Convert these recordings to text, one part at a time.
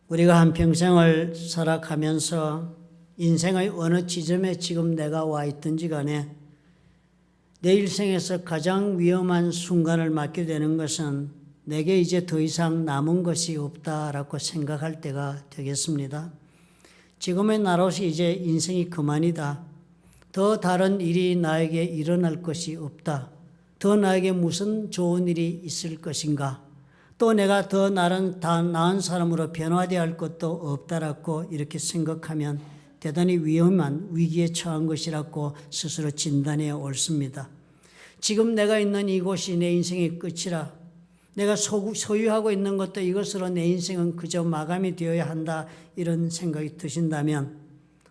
우리가 한평생을 살아가면서 인생의 어느 지점에 지금 내가 와 있든지 간에 내 일생에서 가장 위험한 순간을 맞게 되는 것은 내게 이제 더 이상 남은 것이 없다라고 생각할 때가 되겠습니다. 지금의 나로서 이제 인생이 그만이다. 더 다른 일이 나에게 일어날 것이 없다. 더 나에게 무슨 좋은 일이 있을 것인가? 또 내가 더 나은 사람으로 변화되어야 할 것도 없다라고 이렇게 생각하면 대단히 위험한 위기에 처한 것이라고 스스로 진단해 옳습니다. 지금 내가 있는 이곳이 내 인생의 끝이라 내가 소유하고 있는 것도 이것으로 내 인생은 그저 마감이 되어야 한다 이런 생각이 드신다면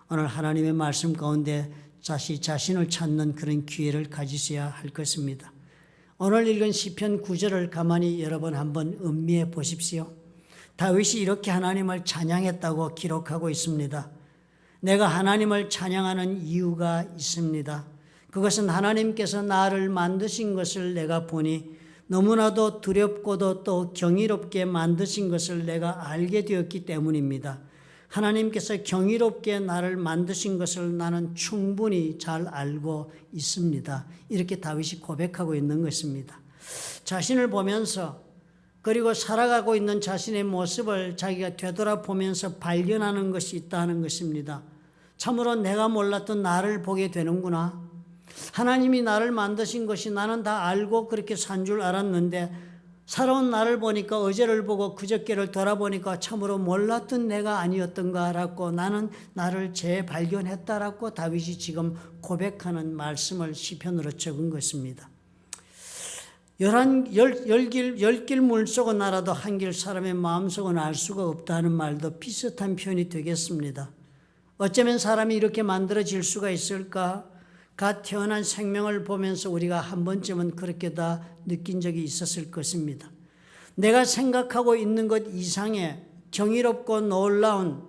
오늘 하나님의 말씀 가운데 자신을 찾는 그런 기회를 가지셔야 할 것입니다. 오늘 읽은 시편 9절을 가만히 여러분 한번 음미해 보십시오. 다윗이 이렇게 하나님을 찬양했다고 기록하고 있습니다. 내가 하나님을 찬양하는 이유가 있습니다. 그것은 하나님께서 나를 만드신 것을 내가 보니 너무나도 두렵고도 또 경이롭게 만드신 것을 내가 알게 되었기 때문입니다. 하나님께서 경이롭게 나를 만드신 것을 나는 충분히 잘 알고 있습니다. 이렇게 다윗이 고백하고 있는 것입니다. 자신을 보면서 그리고 살아가고 있는 자신의 모습을 자기가 되돌아보면서 발견하는 것이 있다는 것입니다. 참으로 내가 몰랐던 나를 보게 되는구나. 하나님이 나를 만드신 것이 나는 다 알고 그렇게 산 줄 알았는데 살아온 나를 보니까 어제를 보고 그저께를 돌아보니까 참으로 몰랐던 내가 아니었던가라고 나는 나를 재발견했다라고 다윗이 지금 고백하는 말씀을 시편으로 적은 것입니다. 열 길 물속은 알아도 한 길 사람의 마음속은 알 수가 없다는 말도 비슷한 표현이 되겠습니다. 어쩌면 사람이 이렇게 만들어질 수가 있을까? 갓 태어난 생명을 보면서 우리가 한 번쯤은 그렇게 다 느낀 적이 있었을 것입니다. 내가 생각하고 있는 것 이상의 경이롭고 놀라운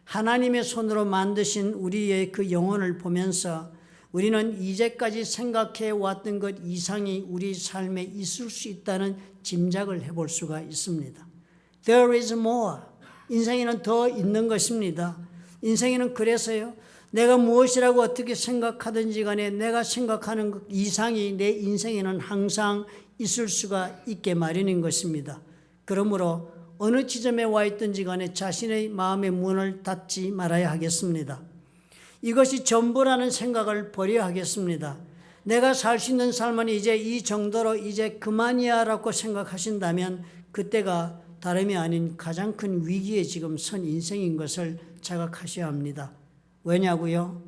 하나님의 손으로 만드신 우리의 그 영혼을 보면서 우리는 이제까지 생각해 왔던 것 이상이 우리 삶에 있을 수 있다는 짐작을 해볼 수가 있습니다. There is more. 인생에는 더 있는 것입니다. 인생에는 그래서요. 내가 무엇이라고 어떻게 생각하든지 간에 내가 생각하는 것 이상이 내 인생에는 항상 있을 수가 있게 마련인 것입니다. 그러므로 어느 지점에 와 있든지 간에 자신의 마음의 문을 닫지 말아야 하겠습니다. 이것이 전부라는 생각을 버려야 하겠습니다. 내가 살 수 있는 삶은 이제 이 정도로 이제 그만이야 라고 생각하신다면 그때가 다름이 아닌 가장 큰 위기에 지금 선 인생인 것을 자각하셔야 합니다. 왜냐고요?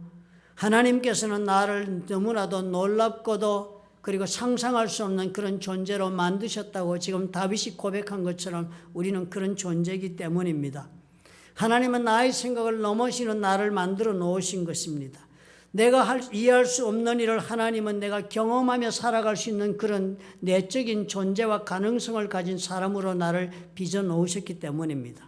하나님께서는 나를 너무나도 놀랍고도 그리고 상상할 수 없는 그런 존재로 만드셨다고 지금 다윗이 고백한 것처럼 우리는 그런 존재이기 때문입니다. 하나님은 나의 생각을 넘어서는 나를 만들어 놓으신 것입니다. 내가 이해할 수 없는 일을 하나님은 내가 경험하며 살아갈 수 있는 그런 내적인 존재와 가능성을 가진 사람으로 나를 빚어 놓으셨기 때문입니다.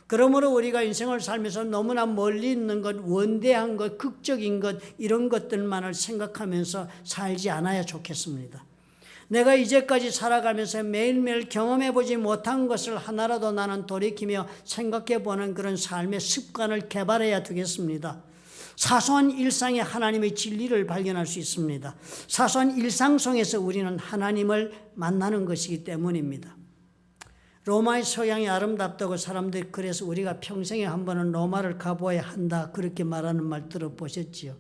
그러므로 우리가 인생을 살면서 너무나 멀리 있는 것, 원대한 것, 극적인 것 이런 것들만을 생각하면서 살지 않아야 좋겠습니다. 내가 이제까지 살아가면서 매일매일 경험해보지 못한 것을 하나라도 나는 돌이키며 생각해보는 그런 삶의 습관을 개발해야 되겠습니다. 사소한 일상에 하나님의 진리를 발견할 수 있습니다. 사소한 일상 속에서 우리는 하나님을 만나는 것이기 때문입니다. 로마의 서양이 아름답다고 사람들이 그래서 우리가 평생에 한 번은 로마를 가보아야 한다 그렇게 말하는 말 들어보셨지요.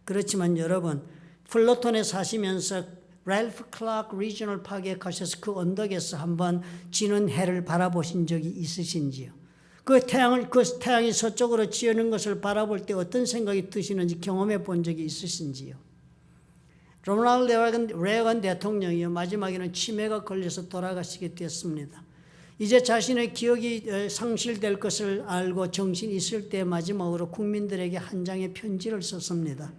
그렇지만 여러분 플로톤에 사시면서 랄프 클라크 리지널 파크에 가셔서 그 언덕에서 한번 지는 해를 바라보신 적이 있으신지요? 그 태양이 서쪽으로 지는 것을 바라볼 때 어떤 생각이 드시는지 경험해 본 적이 있으신지요? 로널드 레어건 대통령이요 마지막에는 치매가 걸려서 돌아가시게 됐습니다. 이제 자신의 기억이 상실될 것을 알고 정신이 있을 때 마지막으로 국민들에게 한 장의 편지를 썼습니다.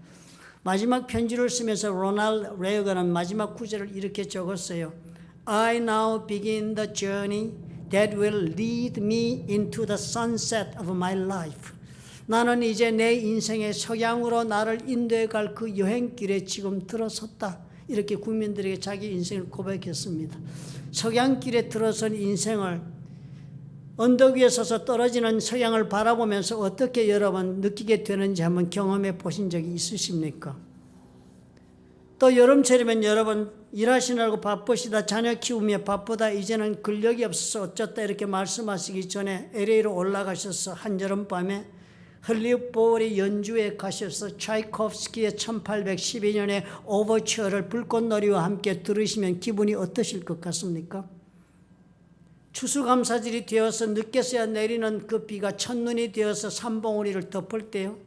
마지막 편지를 쓰면서 로널드 레어건은 마지막 구절을 이렇게 적었어요. I now begin the journey that will lead me into the sunset of my life. 나는 이제 내 인생의 석양으로 나를 인도해 갈 그 여행길에 지금 들어섰다. 이렇게 국민들에게 자기 인생을 고백했습니다. 석양길에 들어선 인생을 언덕 위에 서서 떨어지는 석양을 바라보면서 어떻게 여러분 느끼게 되는지 한번 경험해 보신 적이 있으십니까? 또 여름철이면 여러분 일하시느라고 바쁘시다, 자녀 키우며 바쁘다, 이제는 근력이 없어서 어쩌다 이렇게 말씀하시기 전에 LA로 올라가셔서 한여름밤에 헐리우드 연주회 가셔서 차이코프스키의 1812년의 오버처를 불꽃놀이와 함께 들으시면 기분이 어떠실 것 같습니까? 추수감사절이 되어서 늦게서야 내리는 그 비가 첫눈이 되어서 산봉우리를 덮을 때요,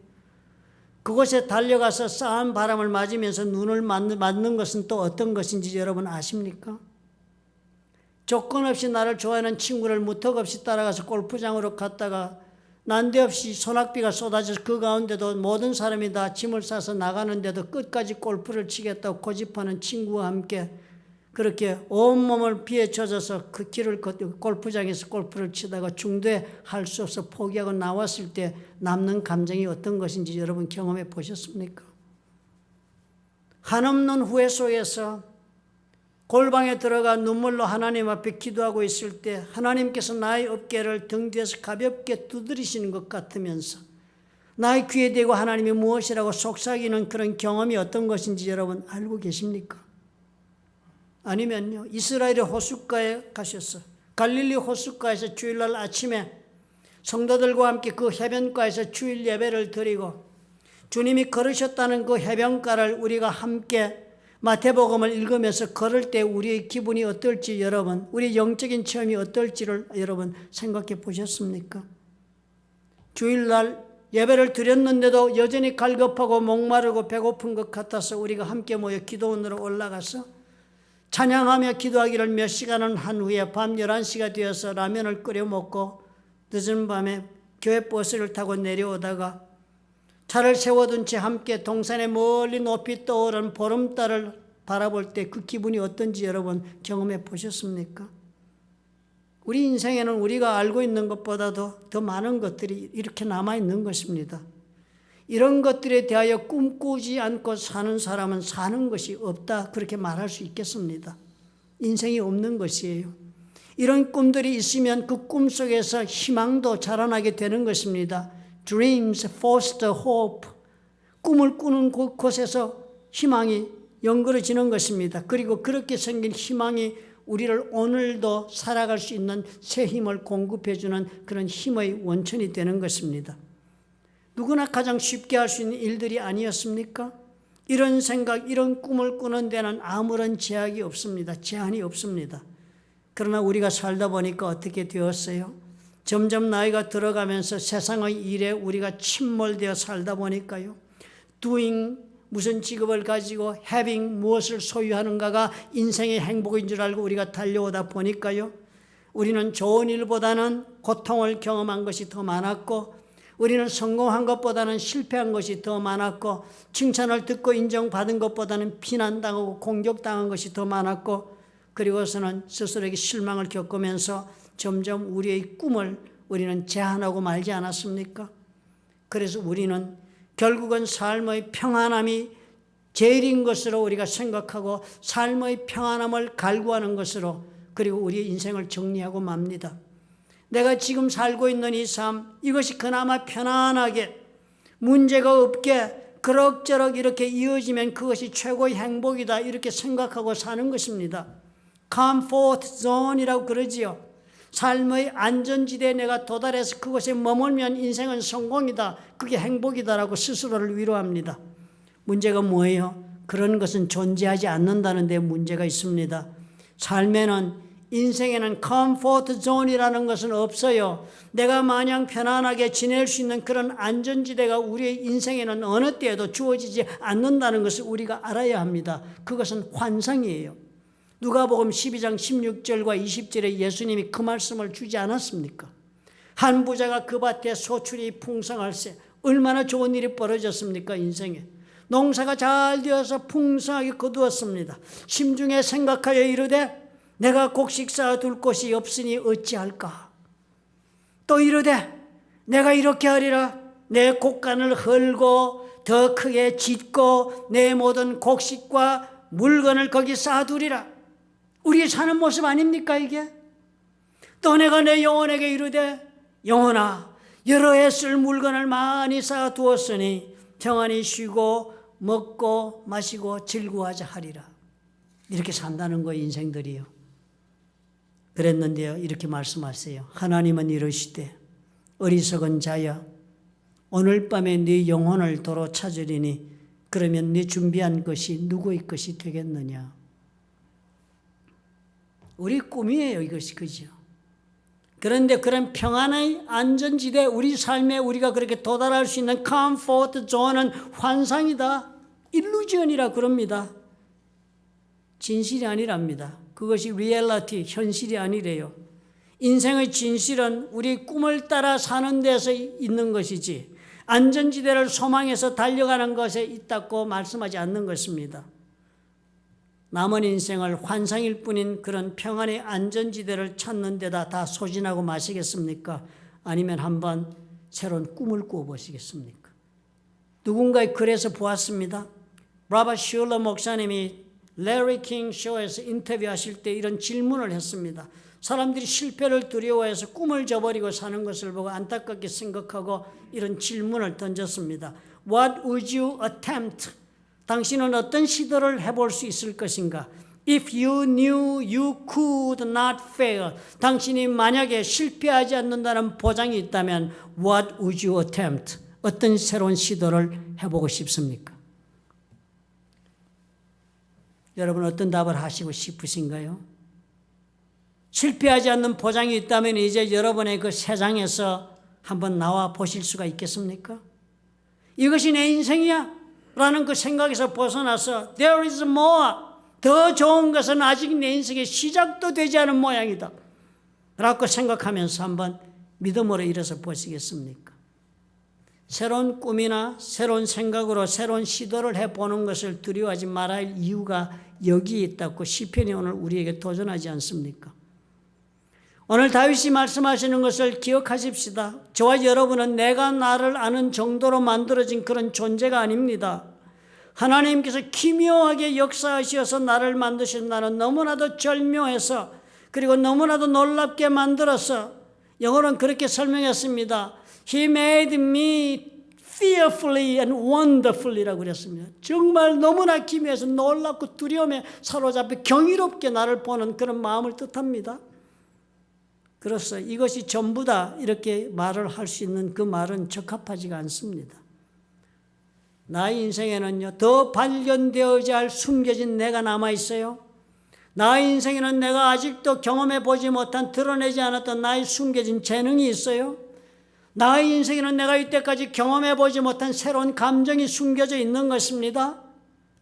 그곳에 달려가서 싸한 바람을 맞으면서 눈을 맞는 것은 또 어떤 것인지 여러분 아십니까? 조건 없이 나를 좋아하는 친구를 무턱 없이 따라가서 골프장으로 갔다가 난데없이 소낙비가 쏟아져서 그 가운데도 모든 사람이 다 짐을 싸서 나가는데도 끝까지 골프를 치겠다고 고집하는 친구와 함께 그렇게 온몸을 비에 젖어서 그 길을 골프장에서 골프를 치다가 중도할 수 없어 포기하고 나왔을 때 남는 감정이 어떤 것인지 여러분 경험해 보셨습니까? 한없는 후회 속에서 골방에 들어가 눈물로 하나님 앞에 기도하고 있을 때 하나님께서 나의 어깨를 등 뒤에서 가볍게 두드리시는 것 같으면서 나의 귀에 대고 하나님이 무엇이라고 속삭이는 그런 경험이 어떤 것인지 여러분 알고 계십니까? 아니면요, 이스라엘의 호숫가에 가셔서 갈릴리 호숫가에서 주일날 아침에 성도들과 함께 그 해변가에서 주일 예배를 드리고 주님이 걸으셨다는 그 해변가를 우리가 함께 마태복음을 읽으면서 걸을 때 우리의 기분이 어떨지 여러분, 우리 영적인 체험이 어떨지를 여러분 생각해 보셨습니까? 주일날 예배를 드렸는데도 여전히 갈급하고 목마르고 배고픈 것 같아서 우리가 함께 모여 기도원으로 올라가서 찬양하며 기도하기를 몇 시간을 한 후에 밤 11시가 되어서 라면을 끓여 먹고 늦은 밤에 교회 버스를 타고 내려오다가 차를 세워둔 채 함께 동산에 멀리 높이 떠오른 보름달을 바라볼 때 그 기분이 어떤지 여러분 경험해 보셨습니까? 우리 인생에는 우리가 알고 있는 것보다도 더 많은 것들이 이렇게 남아있는 것입니다. 이런 것들에 대하여 꿈꾸지 않고 사는 사람은 사는 것이 없다, 그렇게 말할 수 있겠습니다. 인생이 없는 것이에요. 이런 꿈들이 있으면 그 꿈 속에서 희망도 자라나게 되는 것입니다. Dreams foster hope. 꿈을 꾸는 곳에서 희망이 연결해지는 것입니다. 그리고 그렇게 생긴 희망이 우리를 오늘도 살아갈 수 있는 새 힘을 공급해주는 그런 힘의 원천이 되는 것입니다. 누구나 가장 쉽게 할 수 있는 일들이 아니었습니까? 이런 생각, 이런 꿈을 꾸는 데는 아무런 제약이 없습니다. 제한이 없습니다. 그러나 우리가 살다 보니까 어떻게 되었어요? 점점 나이가 들어가면서 세상의 일에 우리가 침몰되어 살다 보니까요, doing 무슨 직업을 가지고 having 무엇을 소유하는가가 인생의 행복인 줄 알고 우리가 달려오다 보니까요, 우리는 좋은 일보다는 고통을 경험한 것이 더 많았고, 우리는 성공한 것보다는 실패한 것이 더 많았고, 칭찬을 듣고 인정받은 것보다는 비난당하고 공격당한 것이 더 많았고, 그리고서는 스스로에게 실망을 겪으면서 점점 우리의 꿈을 우리는 제한하고 말지 않았습니까? 그래서 우리는 결국은 삶의 평안함이 제일인 것으로 우리가 생각하고 삶의 평안함을 갈구하는 것으로, 그리고 우리의 인생을 정리하고 맙니다. 내가 지금 살고 있는 이 삶, 이것이 그나마 편안하게 문제가 없게 그럭저럭 이렇게 이어지면 그것이 최고의 행복이다, 이렇게 생각하고 사는 것입니다. comfort zone이라고 그러지요. 삶의 안전지대에 내가 도달해서 그것에 머물면 인생은 성공이다, 그게 행복이다라고 스스로를 위로합니다. 문제가 뭐예요? 그런 것은 존재하지 않는다는 데 문제가 있습니다. 삶에는, 인생에는 컴포트 존이라는 것은 없어요. 내가 마냥 편안하게 지낼 수 있는 그런 안전지대가 우리의 인생에는 어느 때에도 주어지지 않는다는 것을 우리가 알아야 합니다. 그것은 환상이에요. 누가복음 12장 16절과 20절에 예수님이 그 말씀을 주지 않았습니까? 한 부자가 그 밭에 소출이 풍성할세. 얼마나 좋은 일이 벌어졌습니까, 인생에. 농사가 잘 되어서 풍성하게 거두었습니다. 심중에 생각하여 이르되 내가 곡식 쌓아둘 곳이 없으니 어찌할까. 또 이르되 내가 이렇게 하리라. 내 곡간을 헐고 더 크게 짓고 내 모든 곡식과 물건을 거기 쌓아두리라. 우리의 사는 모습 아닙니까 이게? 또 내가 내 영혼에게 이르되 영혼아 여러 해 쓸 물건을 많이 쌓아 두었으니 평안히 쉬고 먹고 마시고 즐거워하자 하리라. 이렇게 산다는 거예요, 인생들이요. 그랬는데요, 이렇게 말씀하세요. 하나님은 이르시되 어리석은 자야 오늘 밤에 네 영혼을 도로 찾으리니 그러면 네 준비한 것이 누구의 것이 되겠느냐. 우리 꿈이에요, 이것이. 그죠? 그런데 그런 평안의 안전지대, 우리 삶에 우리가 그렇게 도달할 수 있는 컴포트 존은 환상이다, 일루전이라 그럽니다. 진실이 아니랍니다. 그것이 리얼리티, 현실이 아니래요. 인생의 진실은 우리 꿈을 따라 사는 데서 있는 것이지 안전지대를 소망해서 달려가는 것에 있다고 말씀하지 않는 것입니다. 남은 인생을 환상일 뿐인 그런 평안의 안전지대를 찾는 데다 다 소진하고 마시겠습니까? 아니면 한번 새로운 꿈을 꾸어보시겠습니까? 누군가의 글에서 보았습니다. 브라바 슐러 목사님이 레리 킹 쇼에서 인터뷰하실 때 이런 질문을 했습니다. 사람들이 실패를 두려워해서 꿈을 저버리고 사는 것을 보고 안타깝게 생각하고 이런 질문을 던졌습니다. What would you attempt? 당신은 어떤 시도를 해볼 수 있을 것인가? If you knew you could not fail. 당신이 만약에 실패하지 않는다는 보장이 있다면 What would you attempt? 어떤 새로운 시도를 해보고 싶습니까? 여러분 어떤 답을 하시고 싶으신가요? 실패하지 않는 보장이 있다면 이제 여러분의 그 세상에서 한번 나와 보실 수가 있겠습니까? 이것이 내 인생이야 라는 그 생각에서 벗어나서 There is more. 더 좋은 것은 아직 내 인생의 시작도 되지 않은 모양이다 라고 생각하면서 한번 믿음으로 일어서 보시겠습니까? 새로운 꿈이나 새로운 생각으로 새로운 시도를 해보는 것을 두려워하지 말아야 할 이유가 여기에 있다고 시편이 오늘 우리에게 도전하지 않습니까? 오늘 다윗이 말씀하시는 것을 기억하십시다. 저와 여러분은 내가 나를 아는 정도로 만들어진 그런 존재가 아닙니다. 하나님께서 기묘하게 역사하셔서 나를 만드신 나는 너무나도 절묘해서 그리고 너무나도 놀랍게 만들어서 영어로는 그렇게 설명했습니다. He made me fearfully and wonderfully라고 그랬습니다. 정말 너무나 기묘해서 놀랍고 두려움에 사로잡혀 경이롭게 나를 보는 그런 마음을 뜻합니다. 그래서 이것이 전부다 이렇게 말을 할 수 있는 그 말은 적합하지가 않습니다. 나의 인생에는요 더 발견되어야 할 숨겨진 내가 남아있어요. 나의 인생에는 내가 아직도 경험해 보지 못한 드러내지 않았던 나의 숨겨진 재능이 있어요. 나의 인생에는 내가 이때까지 경험해 보지 못한 새로운 감정이 숨겨져 있는 것입니다.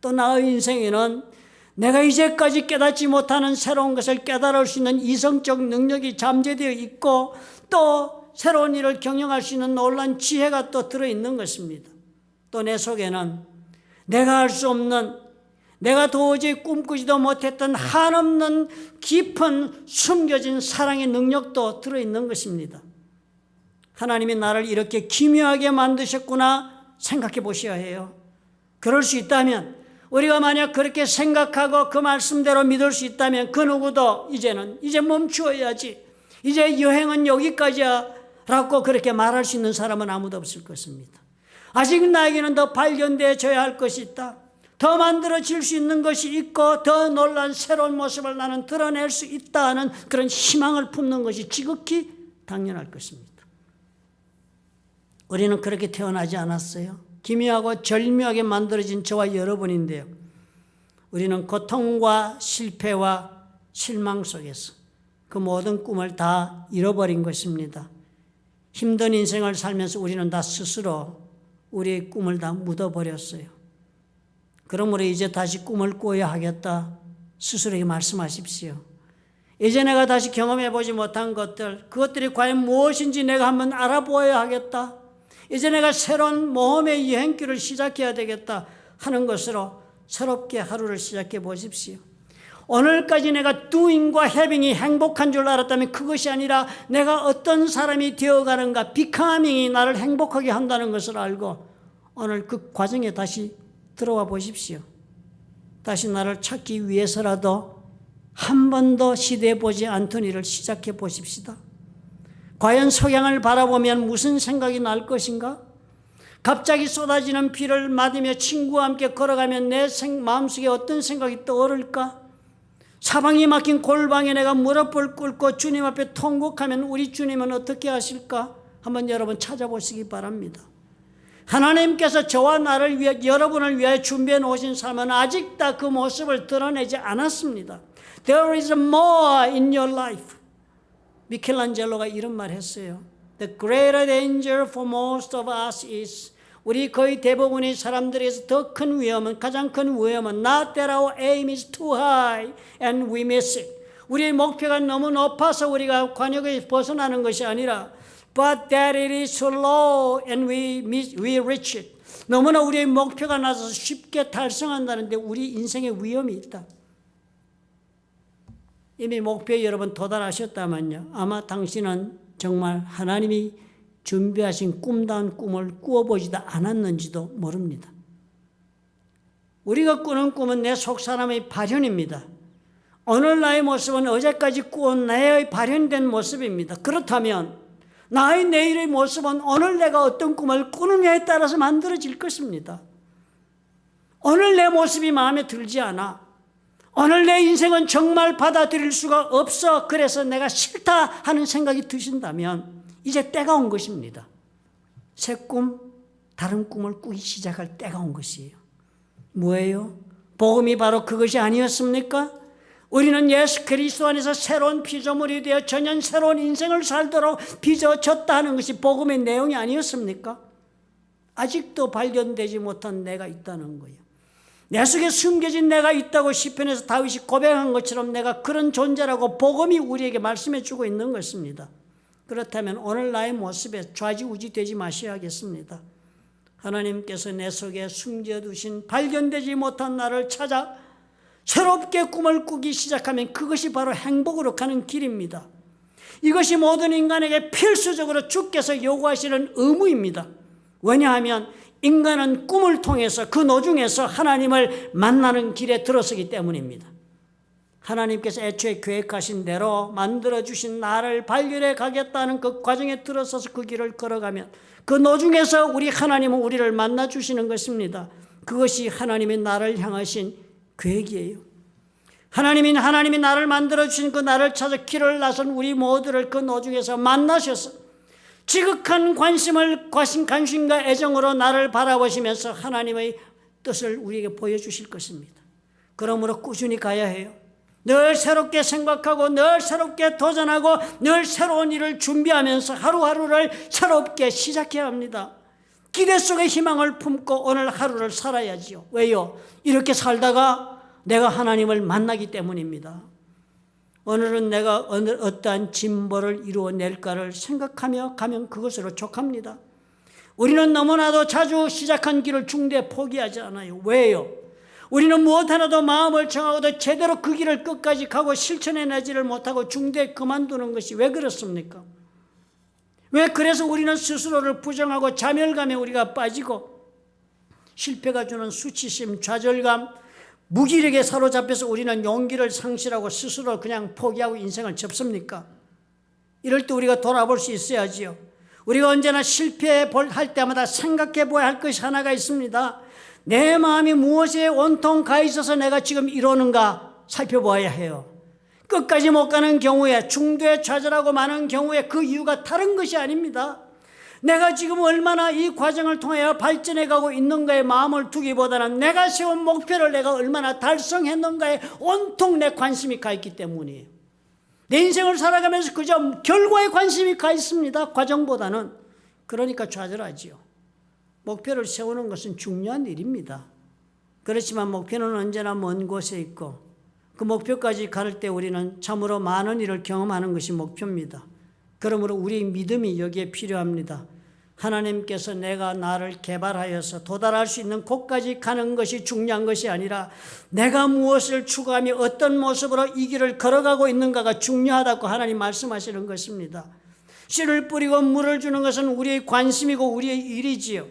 또 나의 인생에는 내가 이제까지 깨닫지 못하는 새로운 것을 깨달을 수 있는 이성적 능력이 잠재되어 있고 또 새로운 일을 경영할 수 있는 놀라운 지혜가 또 들어있는 것입니다. 또 내 속에는 내가 알 수 없는 내가 도저히 꿈꾸지도 못했던 한없는 깊은 숨겨진 사랑의 능력도 들어있는 것입니다. 하나님이 나를 이렇게 기묘하게 만드셨구나 생각해 보셔야 해요. 그럴 수 있다면 우리가 만약 그렇게 생각하고 그 말씀대로 믿을 수 있다면 그 누구도 이제 멈추어야지. 이제 여행은 여기까지야 라고 그렇게 말할 수 있는 사람은 아무도 없을 것입니다. 아직 나에게는 더 발견되어져야 할 것이 있다. 더 만들어질 수 있는 것이 있고 더 놀라운 새로운 모습을 나는 드러낼 수 있다 하는 그런 희망을 품는 것이 지극히 당연할 것입니다. 우리는 그렇게 태어나지 않았어요. 기묘하고 절묘하게 만들어진 저와 여러분인데요. 우리는 고통과 실패와 실망 속에서 그 모든 꿈을 다 잃어버린 것입니다. 힘든 인생을 살면서 우리는 다 스스로 우리의 꿈을 다 묻어버렸어요. 그러므로 이제 다시 꿈을 꿔야 하겠다. 스스로에게 말씀하십시오. 이제 내가 다시 경험해보지 못한 것들, 그것들이 과연 무엇인지 내가 한번 알아보아야 하겠다. 이제 내가 새로운 모험의 여행길을 시작해야 되겠다 하는 것으로 새롭게 하루를 시작해 보십시오. 오늘까지 내가 doing과 having이 행복한 줄 알았다면 그것이 아니라 내가 어떤 사람이 되어가는가, becoming이 나를 행복하게 한다는 것을 알고 오늘 그 과정에 다시 들어와 보십시오. 다시 나를 찾기 위해서라도 한 번도 시도해 보지 않던 일을 시작해 보십시다. 과연 석양을 바라보면 무슨 생각이 날 것인가? 갑자기 쏟아지는 비를 맞으며 친구와 함께 걸어가면 내 마음속에 어떤 생각이 떠오를까? 사방이 막힌 골방에 내가 무릎을 꿇고 주님 앞에 통곡하면 우리 주님은 어떻게 하실까? 한번 여러분 찾아보시기 바랍니다. 하나님께서 저와 나를 위해, 여러분을 위해 준비해 놓으신 삶은 아직 다 그 모습을 드러내지 않았습니다. There is more in your life. 미켈란젤로가 이런 말 했어요. The greater danger for most of us is, 우리 거의 대부분의 사람들에서 더 큰 위험은, 가장 큰 위험은 not that our aim is too high and we miss it. 우리의 목표가 너무 높아서 우리가 관역에서 벗어나는 것이 아니라 but that it is so low and we reach it. 너무나 우리의 목표가 낮아서 쉽게 달성한다는데 우리 인생에 위험이 있다. 이미 목표에 여러분 도달하셨다면요, 아마 당신은 정말 하나님이 준비하신 꿈다운 꿈을 꾸어보지도 않았는지도 모릅니다. 우리가 꾸는 꿈은 내 속사람의 발현입니다. 오늘 나의 모습은 어제까지 꾸은 나의 발현된 모습입니다. 그렇다면 나의 내일의 모습은 오늘 내가 어떤 꿈을 꾸느냐에 따라서 만들어질 것입니다. 오늘 내 모습이 마음에 들지 않아. 오늘 내 인생은 정말 받아들일 수가 없어. 그래서 내가 싫다 하는 생각이 드신다면 이제 때가 온 것입니다. 새 꿈, 다른 꿈을 꾸기 시작할 때가 온 것이에요. 뭐예요? 복음이 바로 그것이 아니었습니까? 우리는 예수 그리스도 안에서 새로운 피조물이 되어 전혀 새로운 인생을 살도록 빚어졌다 하는 것이 복음의 내용이 아니었습니까? 아직도 발견되지 못한 내가 있다는 거예요. 내 속에 숨겨진 내가 있다고 시편에서 다윗이 고백한 것처럼 내가 그런 존재라고 복음이 우리에게 말씀해 주고 있는 것입니다. 그렇다면 오늘 나의 모습에 좌지우지 되지 마셔야겠습니다. 하나님께서 내 속에 숨겨두신 발견되지 못한 나를 찾아 새롭게 꿈을 꾸기 시작하면 그것이 바로 행복으로 가는 길입니다. 이것이 모든 인간에게 필수적으로 주께서 요구하시는 의무입니다. 왜냐하면 인간은 꿈을 통해서 그 노중에서 하나님을 만나는 길에 들어서기 때문입니다. 하나님께서 애초에 계획하신 대로 만들어주신 나를 발견해 가겠다는 그 과정에 들어서서 그 길을 걸어가면 그 노중에서 우리 하나님은 우리를 만나주시는 것입니다. 그것이 하나님의 나를 향하신 계획이에요. 하나님이 나를 만들어주신 그 나를 찾아 길을 나선 우리 모두를 그 노중에서 만나셔서 지극한 관심과 애정으로 나를 바라보시면서 하나님의 뜻을 우리에게 보여주실 것입니다. 그러므로 꾸준히 가야 해요. 늘 새롭게 생각하고 늘 새롭게 도전하고 늘 새로운 일을 준비하면서 하루하루를 새롭게 시작해야 합니다. 기대 속에 희망을 품고 오늘 하루를 살아야지요. 왜요? 이렇게 살다가 내가 하나님을 만나기 때문입니다. 오늘은 내가 어떠한 진보를 이루어낼까를 생각하며 가면 그것으로 족합니다. 우리는 너무나도 자주 시작한 길을 중대에 포기하지 않아요. 왜요? 우리는 무엇 하나도 마음을 정하고도 제대로 그 길을 끝까지 가고 실천해내지를 못하고 중대에 그만두는 것이 왜 그렇습니까? 왜 그래서 우리는 스스로를 부정하고 자멸감에 우리가 빠지고 실패가 주는 수치심, 좌절감, 무기력에 사로잡혀서 우리는 용기를 상실하고 스스로 그냥 포기하고 인생을 접습니까? 이럴 때 우리가 돌아볼 수 있어야지요. 우리가 언제나 실패할 때마다 생각해 보아야 할 것이 하나가 있습니다. 내 마음이 무엇에 온통 가 있어서 내가 지금 이러는가 살펴보아야 해요. 끝까지 못 가는 경우에, 중도에 좌절하고 많은 경우에 그 이유가 다른 것이 아닙니다. 내가 지금 얼마나 이 과정을 통하여 발전해 가고 있는가에 마음을 두기보다는 내가 세운 목표를 내가 얼마나 달성했는가에 온통 내 관심이 가 있기 때문이에요. 내 인생을 살아가면서 그저 결과에 관심이 가 있습니다. 과정보다는. 그러니까 좌절하지요. 목표를 세우는 것은 중요한 일입니다. 그렇지만 목표는 언제나 먼 곳에 있고 그 목표까지 갈 때 우리는 참으로 많은 일을 경험하는 것이 목표입니다. 그러므로 우리의 믿음이 여기에 필요합니다. 하나님께서 내가 나를 개발하여서 도달할 수 있는 곳까지 가는 것이 중요한 것이 아니라 내가 무엇을 추구하며 어떤 모습으로 이 길을 걸어가고 있는가가 중요하다고 하나님 말씀하시는 것입니다. 씨를 뿌리고 물을 주는 것은 우리의 관심이고 우리의 일이지요.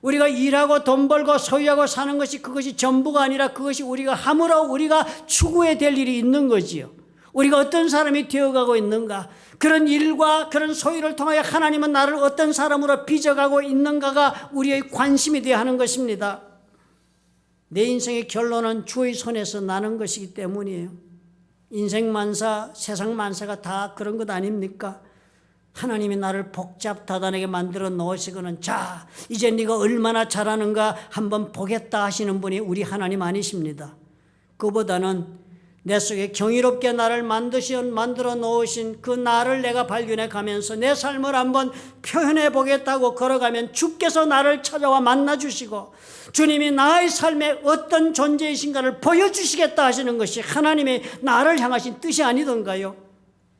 우리가 일하고 돈 벌고 소유하고 사는 것이 그것이 전부가 아니라 그것이 우리가 함으로 우리가 추구해야 될 일이 있는 거지요. 우리가 어떤 사람이 되어가고 있는가, 그런 일과 그런 소유를 통하여 하나님은 나를 어떤 사람으로 빚어가고 있는가가 우리의 관심이 되어야 하는 것입니다. 내 인생의 결론은 주의 손에서 나는 것이기 때문이에요. 인생 만사, 세상 만사가 다 그런 것 아닙니까? 하나님이 나를 복잡다단하게 만들어 놓으시고는 자, 이제 네가 얼마나 잘하는가 한번 보겠다 하시는 분이 우리 하나님 아니십니다. 그보다는 내 속에 경이롭게 나를 만들어 놓으신 그 나를 내가 발견해 가면서 내 삶을 한번 표현해 보겠다고 걸어가면 주께서 나를 찾아와 만나주시고 주님이 나의 삶에 어떤 존재이신가를 보여주시겠다 하시는 것이 하나님의 나를 향하신 뜻이 아니던가요?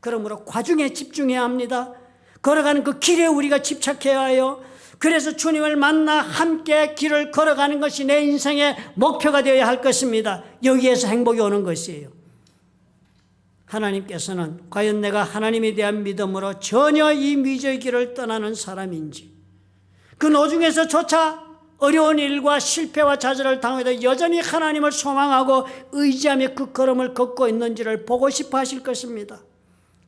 그러므로 과중에 집중해야 합니다. 걸어가는 그 길에 우리가 집착해야 해요. 그래서 주님을 만나 함께 길을 걸어가는 것이 내 인생의 목표가 되어야 할 것입니다. 여기에서 행복이 오는 것이에요. 하나님께서는 과연 내가 하나님에 대한 믿음으로 전혀 이 미저의 길을 떠나는 사람인지, 그 노중에서조차 어려운 일과 실패와 좌절을 당해도 여전히 하나님을 소망하고 의지하며 그 걸음을 걷고 있는지를 보고 싶어 하실 것입니다.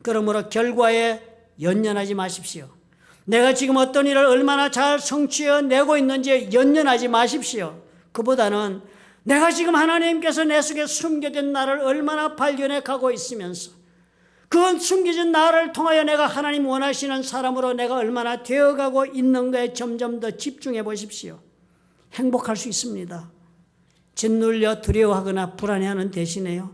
그러므로 결과에 연연하지 마십시오. 내가 지금 어떤 일을 얼마나 잘 성취해내고 있는지 연연하지 마십시오. 그보다는 내가 지금 하나님께서 내 속에 숨겨진 나를 얼마나 발견해 가고 있으면서 그 숨겨진 나를 통하여 내가 하나님 원하시는 사람으로 내가 얼마나 되어가고 있는가에 점점 더 집중해 보십시오. 행복할 수 있습니다. 짓눌려 두려워하거나 불안해하는 대신에요,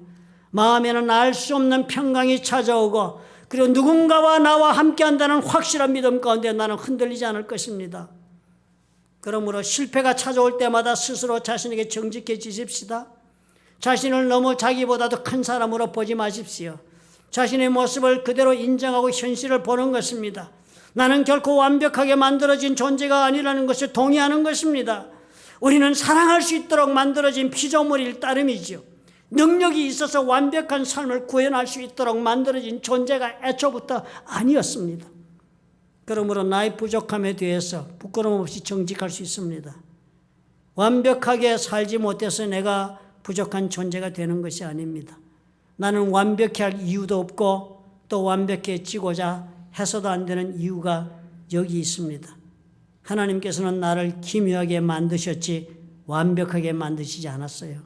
마음에는 알 수 없는 평강이 찾아오고 그리고 누군가와 나와 함께한다는 확실한 믿음 가운데 나는 흔들리지 않을 것입니다. 그러므로 실패가 찾아올 때마다 스스로 자신에게 정직해지십시다. 자신을 너무 자기보다도 큰 사람으로 보지 마십시오. 자신의 모습을 그대로 인정하고 현실을 보는 것입니다. 나는 결코 완벽하게 만들어진 존재가 아니라는 것을 동의하는 것입니다. 우리는 사랑할 수 있도록 만들어진 피조물일 따름이죠. 능력이 있어서 완벽한 삶을 구현할 수 있도록 만들어진 존재가 애초부터 아니었습니다. 그러므로 나의 부족함에 대해서 부끄러움 없이 정직할 수 있습니다. 완벽하게 살지 못해서 내가 부족한 존재가 되는 것이 아닙니다. 나는 완벽히 할 이유도 없고 또 완벽해지고자 해서도 안 되는 이유가 여기 있습니다. 하나님께서는 나를 기묘하게 만드셨지 완벽하게 만드시지 않았어요.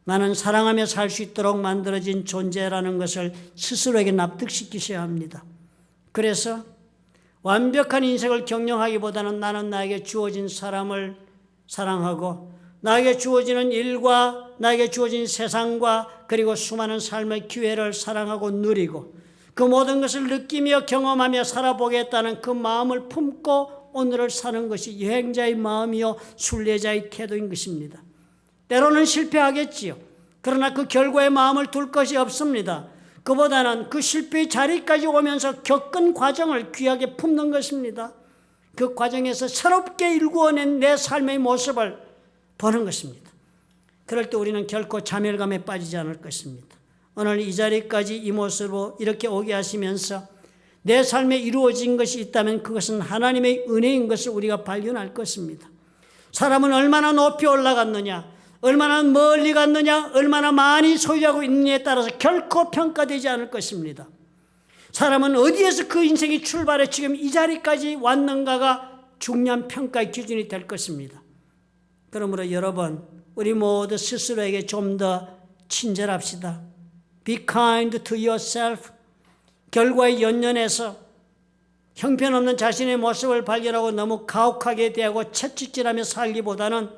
나는 사랑하며 살 수 있도록 만들어진 존재라는 것을 스스로에게 납득시키셔야 합니다. 그래서 완벽한 인생을 경영하기보다는 나는 나에게 주어진 사람을 사랑하고 나에게 주어지는 일과 나에게 주어진 세상과 그리고 수많은 삶의 기회를 사랑하고 누리고 그 모든 것을 느끼며 경험하며 살아보겠다는 그 마음을 품고 오늘을 사는 것이 여행자의 마음이요 순례자의 태도인 것입니다. 때로는 실패하겠지요. 그러나 그 결과에 마음을 둘 것이 없습니다. 그보다는 그 실패의 자리까지 오면서 겪은 과정을 귀하게 품는 것입니다. 그 과정에서 새롭게 일구어낸 내 삶의 모습을 보는 것입니다. 그럴 때 우리는 결코 자멸감에 빠지지 않을 것입니다. 오늘 이 자리까지 이 모습으로 이렇게 오게 하시면서 내 삶에 이루어진 것이 있다면 그것은 하나님의 은혜인 것을 우리가 발견할 것입니다. 사람은 얼마나 높이 올라갔느냐, 얼마나 멀리 갔느냐, 얼마나 많이 소유하고 있느냐에 따라서 결코 평가되지 않을 것입니다. 사람은 어디에서 그 인생이 출발해 지금 이 자리까지 왔는가가 중요한 평가의 기준이 될 것입니다. 그러므로 여러분, 우리 모두 스스로에게 좀 더 친절합시다. Be kind to yourself. 결과에 연연해서 형편없는 자신의 모습을 발견하고 너무 가혹하게 대하고 채찍질하며 살기보다는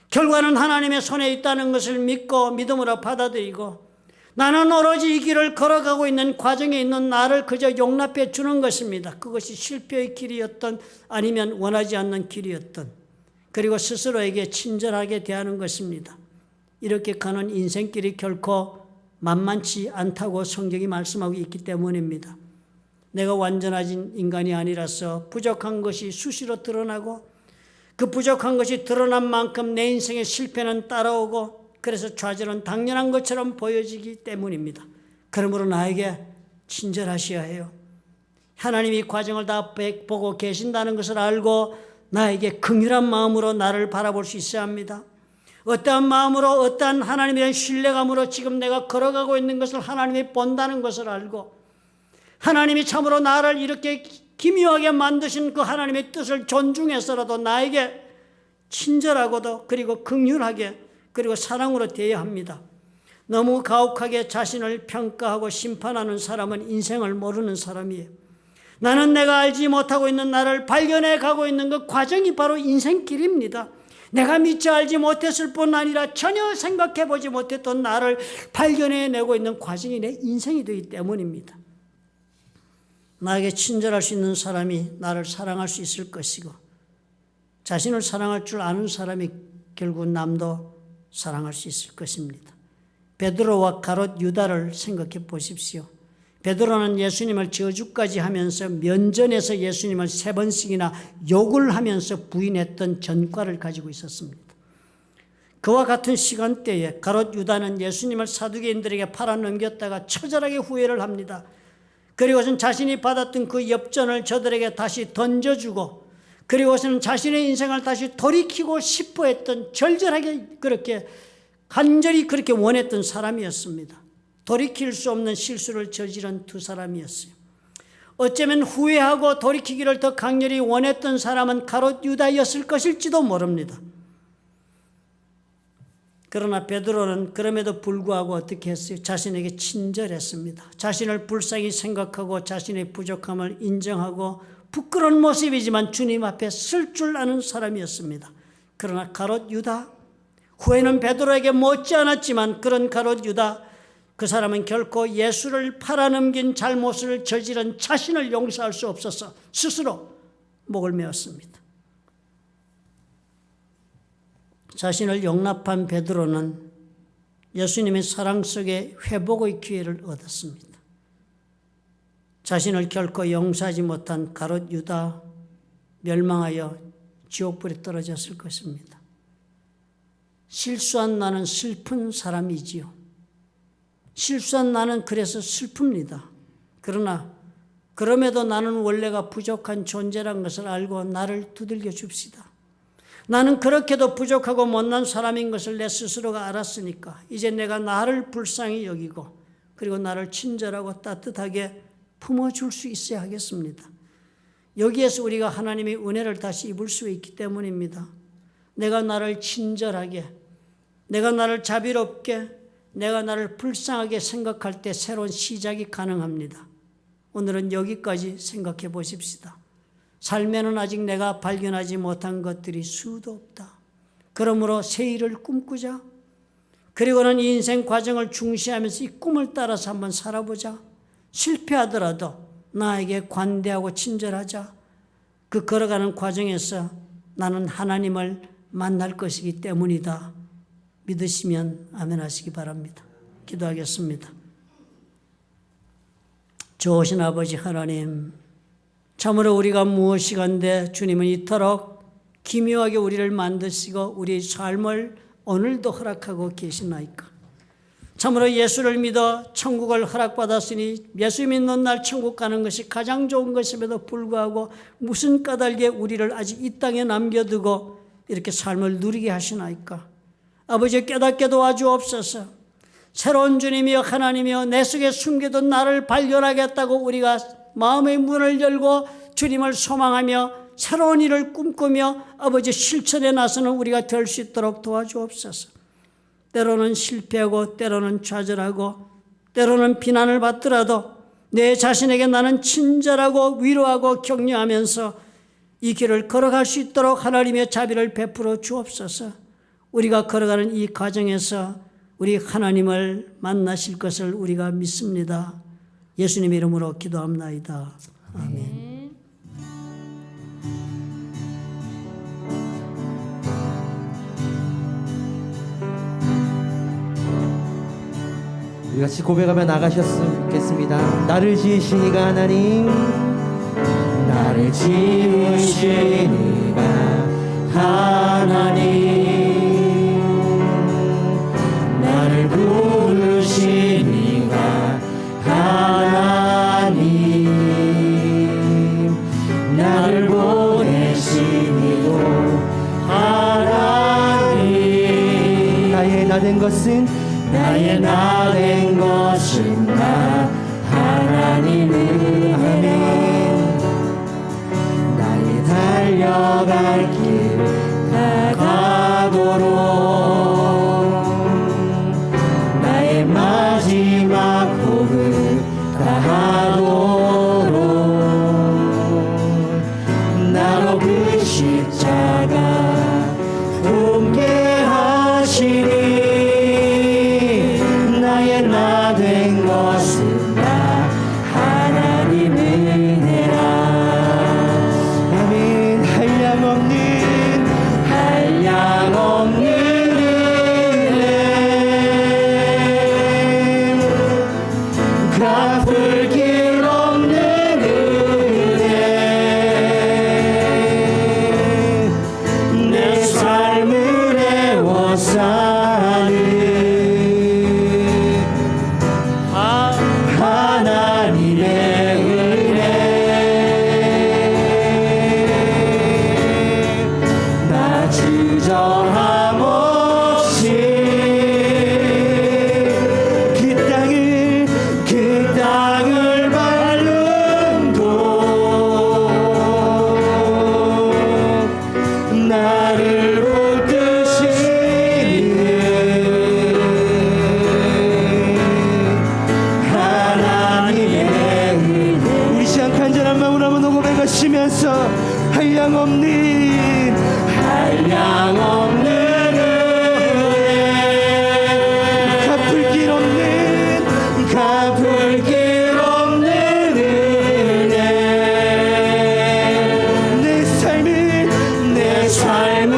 결과는 하나님의 손에 있다는 것을 믿고 믿음으로 받아들이고 나는 오로지 이 길을 걸어가고 있는 과정에 있는 나를 그저 용납해 주는 것입니다. 그것이 실패의 길이었던 아니면 원하지 않는 길이었던, 그리고 스스로에게 친절하게 대하는 것입니다. 이렇게 가는 인생길이 결코 만만치 않다고 성경이 말씀하고 있기 때문입니다. 내가 완전한 인간이 아니라서 부족한 것이 수시로 드러나고 그 부족한 것이 드러난 만큼 내 인생의 실패는 따라오고 그래서 좌절은 당연한 것처럼 보여지기 때문입니다. 그러므로 나에게 친절하셔야 해요. 하나님이 과정을 다 보고 계신다는 것을 알고 나에게 긍휼한 마음으로 나를 바라볼 수 있어야 합니다. 어떠한 마음으로 어떠한 하나님에 대한 신뢰감으로 지금 내가 걸어가고 있는 것을 하나님이 본다는 것을 알고 하나님이 참으로 나를 이렇게 기묘하게 만드신 그 하나님의 뜻을 존중해서라도 나에게 친절하고도 그리고 긍휼하게 그리고 사랑으로 대해야 합니다. 너무 가혹하게 자신을 평가하고 심판하는 사람은 인생을 모르는 사람이에요. 나는 내가 알지 못하고 있는 나를 발견해 가고 있는 그 과정이 바로 인생길입니다. 내가 미처 알지 못했을 뿐 아니라 전혀 생각해 보지 못했던 나를 발견해내고 있는 과정이 내 인생이 되기 때문입니다. 나에게 친절할 수 있는 사람이 나를 사랑할 수 있을 것이고 자신을 사랑할 줄 아는 사람이 결국 남도 사랑할 수 있을 것입니다. 베드로와 가롯 유다를 생각해 보십시오. 베드로는 예수님을 저주까지 하면서 면전에서 예수님을 3번씩이나 욕을 하면서 부인했던 전과를 가지고 있었습니다. 그와 같은 시간대에 가롯 유다는 예수님을 사두개인들에게 팔아넘겼다가 처절하게 후회를 합니다. 그리고선 자신이 받았던 그 엽전을 저들에게 다시 던져주고 그리고서는 자신의 인생을 다시 돌이키고 싶어 했던 절절하게 그렇게 간절히 그렇게 원했던 사람이었습니다. 돌이킬 수 없는 실수를 저지른 두 사람이었어요. 어쩌면 후회하고 돌이키기를 더 강렬히 원했던 사람은 가롯 유다였을 것일지도 모릅니다. 그러나 베드로는 그럼에도 불구하고 어떻게 했어요? 자신에게 친절했습니다. 자신을 불쌍히 생각하고 자신의 부족함을 인정하고 부끄러운 모습이지만 주님 앞에 쓸 줄 아는 사람이었습니다. 그러나 가롯 유다, 후회는 베드로에게 못지 않았지만 그런 가롯 유다, 그 사람은 결코 예수를 팔아넘긴 잘못을 저지른 자신을 용서할 수 없어서 스스로 목을 메었습니다. 자신을 용납한 베드로는 예수님의 사랑 속에 회복의 기회를 얻었습니다. 자신을 결코 용서하지 못한 가롯 유다 멸망하여 지옥불에 떨어졌을 것입니다. 실수한 나는 슬픈 사람이지요. 실수한 나는 그래서 슬픕니다. 그러나 그럼에도 나는 원래가 부족한 존재란 것을 알고 나를 두들겨 줍시다. 나는 그렇게도 부족하고 못난 사람인 것을 내 스스로가 알았으니까 이제 내가 나를 불쌍히 여기고 그리고 나를 친절하고 따뜻하게 품어줄 수 있어야 하겠습니다. 여기에서 우리가 하나님의 은혜를 다시 입을 수 있기 때문입니다. 내가 나를 친절하게, 내가 나를 자비롭게, 내가 나를 불쌍하게 생각할 때 새로운 시작이 가능합니다. 오늘은 여기까지 생각해 보십시다. 삶에는 아직 내가 발견하지 못한 것들이 수도 없다. 그러므로 새 일을 꿈꾸자. 그리고는 이 인생 과정을 중시하면서 이 꿈을 따라서 한번 살아보자. 실패하더라도 나에게 관대하고 친절하자. 그 걸어가는 과정에서 나는 하나님을 만날 것이기 때문이다. 믿으시면 아멘 하시기 바랍니다. 기도하겠습니다. 좋으신 아버지 하나님, 참으로 우리가 무엇이간데 주님은 이토록 기묘하게 우리를 만드시고 우리의 삶을 오늘도 허락하고 계시나이까. 참으로 예수를 믿어 천국을 허락받았으니 예수 믿는 날 천국 가는 것이 가장 좋은 것임에도 불구하고 무슨 까닭에 우리를 아직 이 땅에 남겨두고 이렇게 삶을 누리게 하시나이까. 아버지 깨닫게 도와주옵소서. 새로운 주님이여 하나님이여 내 속에 숨겨둔 나를 발견하겠다고 우리가 마음의 문을 열고 주님을 소망하며 새로운 일을 꿈꾸며 아버지 실천에 나서는 우리가 될 수 있도록 도와주옵소서. 때로는 실패하고 때로는 좌절하고 때로는 비난을 받더라도 내 자신에게 나는 친절하고 위로하고 격려하면서 이 길을 걸어갈 수 있도록 하나님의 자비를 베풀어 주옵소서. 우리가 걸어가는 이 과정에서 우리 하나님을 만나실 것을 우리가 믿습니다. 예수님 이름으로 기도합나이다. 아멘. 우리 같이 고백하며 나가셨으면 좋겠습니다. 나를 지으신 이가 하나님, 나를 지으신 이가 하나님, 나를 부르신 이가 하나님, 나를 보내신 이가 것은 다 하나님 은혜라. 아멘. 한량없는 은혜, 갚을 길 없는 은혜, 내 삶을 애워싸는 하나님의 은혜. 나 주저함 없이 그 땅을 밟음도 나를 붙드시는 하나님의 은혜. 우리 시간 간절한 마음으로 한번 고백하시면서 한량없는 은혜, 갚을 길 없는 은혜, 내 삶을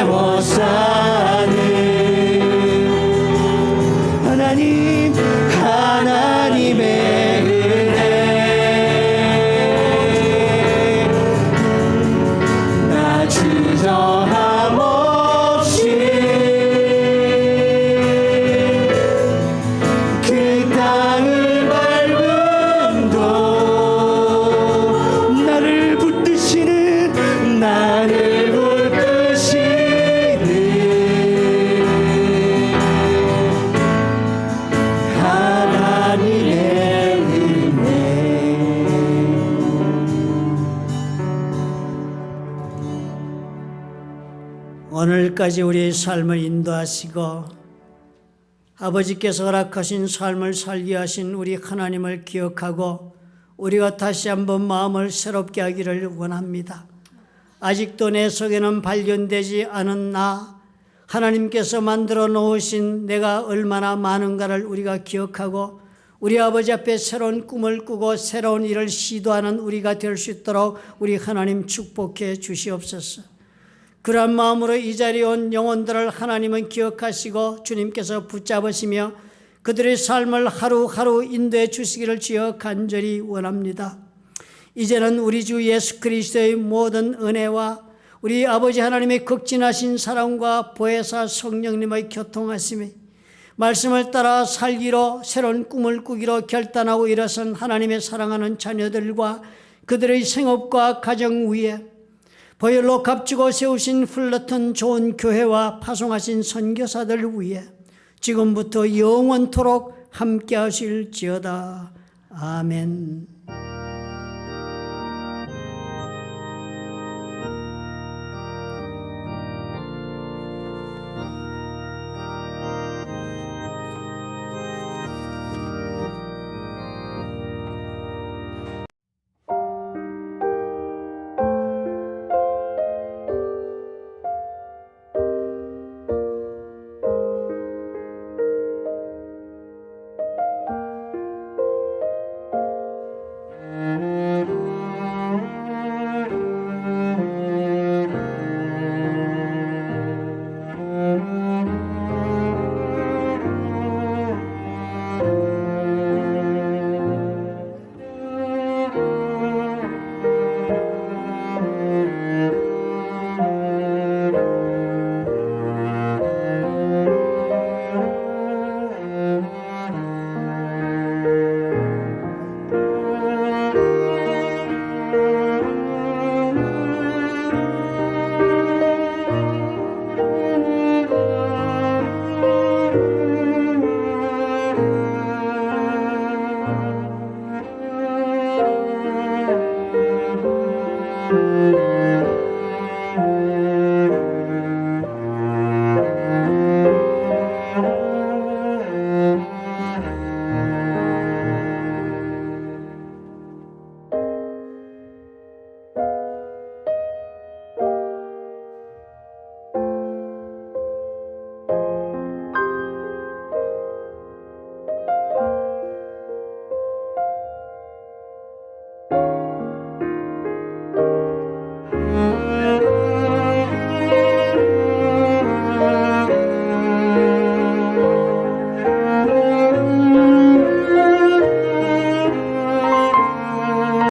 애워싸는 하나님의 은혜. 나 주저함 없이 그 땅을 밟음도 나를 붙드시는 하나님의 은혜. 오늘까지 우리의 삶을 인도하시고 아버지께서 허락하신 삶을 살게 하신 우리 하나님을 기억하고 우리가 다시 한번 마음을 새롭게 하기를 원합니다. 아직도 내 속에는 발견되지 않은 나, 하나님께서 만들어 놓으신 내가 얼마나 많은가를 우리가 기억하고 우리 아버지 앞에 새로운 꿈을 꾸고 새로운 일을 시도하는 우리가 될 수 있도록 우리 하나님 축복해 주시옵소서. 그러한 마음으로 이 자리에 온 영혼들을 하나님은 기억하시고 주님께서 붙잡으시며 그들의 삶을 하루하루 인도해 주시기를 주여 간절히 원합니다. 이제는 우리 주 예수 그리스도의 모든 은혜와 우리 아버지 하나님의 극진하신 사랑과 보혜사 성령님의 교통하심이 말씀을 따라 살기로 새로운 꿈을 꾸기로 결단하고 일어선 하나님의 사랑하는 자녀들과 그들의 생업과 가정 위에 보혈로 값주고 세우신 풀러튼 좋은 교회와 파송하신 선교사들 위해 지금부터 영원토록 함께 하실지어다. 아멘.